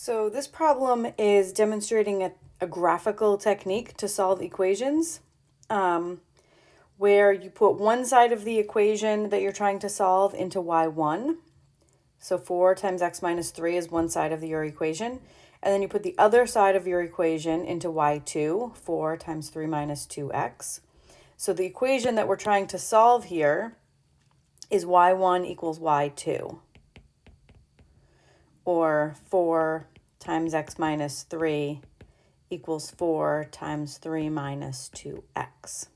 So this problem is demonstrating a graphical technique to solve equations, where you put one side of the equation that you're trying to solve into y1. So 4 times x minus 3 is one side of your equation. And then you put the other side of your equation into y2, 4 times 3 minus 2x. So the equation that we're trying to solve here is y1 equals y2, or 4 times x minus 3 equals 4 times 3 minus 2x.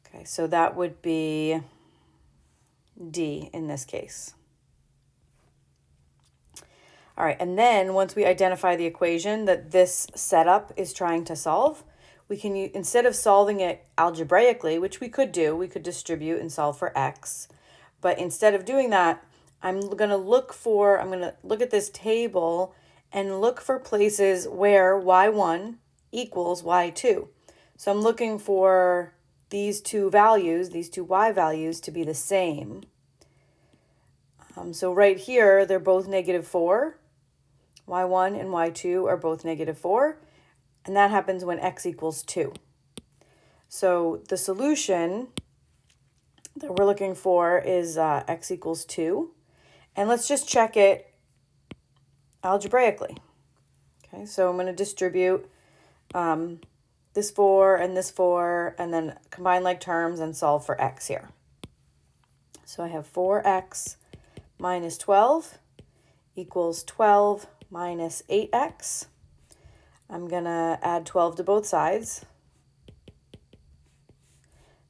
Okay, so that would be D in this case. All right, and then once we identify the equation that this setup is trying to solve, we can use, instead of solving it algebraically, which we could do, we could distribute and solve for x. But instead of doing that, I'm going to look at this table and look for places where y1 equals y2. So I'm looking for these two values, these two y values, to be the same. So right here, they're both -4. y1 and y2 are both -4, and that happens when x equals 2. So the solution that we're looking for is x equals 2. And let's just check it algebraically. Okay, so I'm going to distribute this 4 and this 4, and then combine like terms and solve for x here. So I have 4x minus 12 equals 12 minus 8x. I'm going to add 12 to both sides.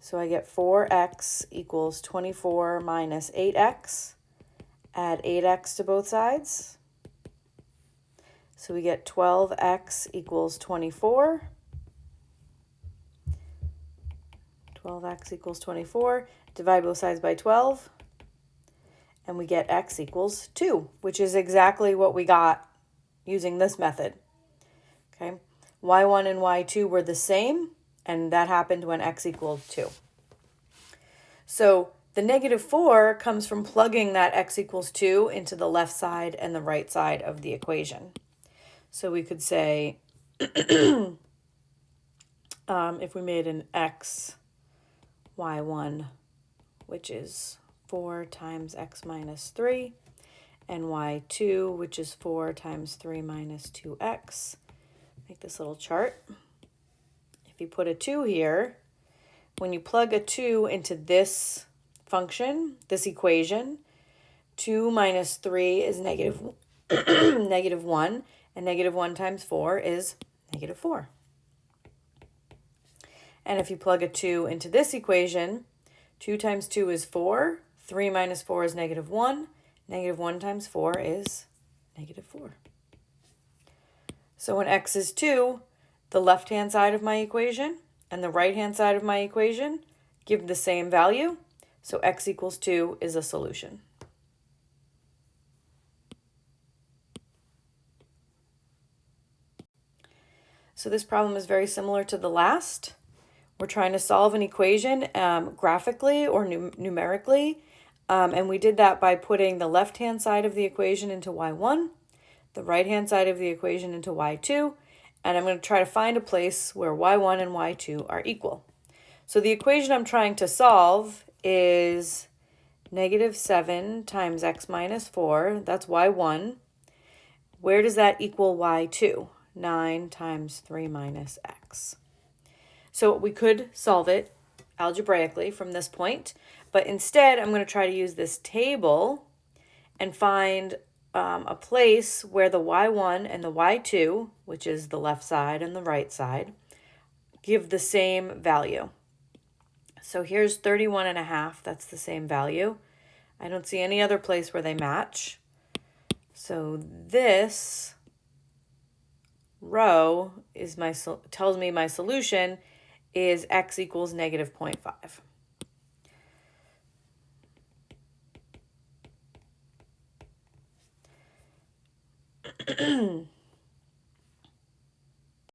So I get 4x equals 24 minus 8x. Add 8x to both sides. So we get 12x equals 24. 12x equals 24. Divide both sides by 12. And we get x equals 2, which is exactly what we got using this method. Okay, y1 and y2 were the same, and that happened when x equaled 2. So the -4 comes from plugging that x equals 2 into the left side and the right side of the equation. So we could say, if we made an x, y1, which is 4 times x minus 3, and y2, which is 4 times 3 minus 2x. Make this little chart. If you put a 2 here, when you plug a 2 into this function, this equation, 2 minus 3 is -1, and -1 times 4 is -4. And if you plug a 2 into this equation, 2 times 2 is 4, 3 minus 4 is -1, -1 times 4 is -4. So when x is 2, the left-hand side of my equation and the right-hand side of my equation give the same value. So x equals 2 is a solution. So this problem is very similar to the last. We're trying to solve an equation graphically or numerically. And we did that by putting the left-hand side of the equation into y1, the right-hand side of the equation into y2, and I'm going to try to find a place where y1 and y2 are equal. So the equation I'm trying to solve is -7 times x minus 4, that's y1. Where does that equal y2? 9 times 3 minus x. So we could solve it algebraically from this point, but instead I'm going to try to use this table and find a place where the y1 and the y2, which is the left side and the right side, give the same value. So here's 31.5, that's the same value. I don't see any other place where they match. So this row is tells me my solution is x equals -0.5.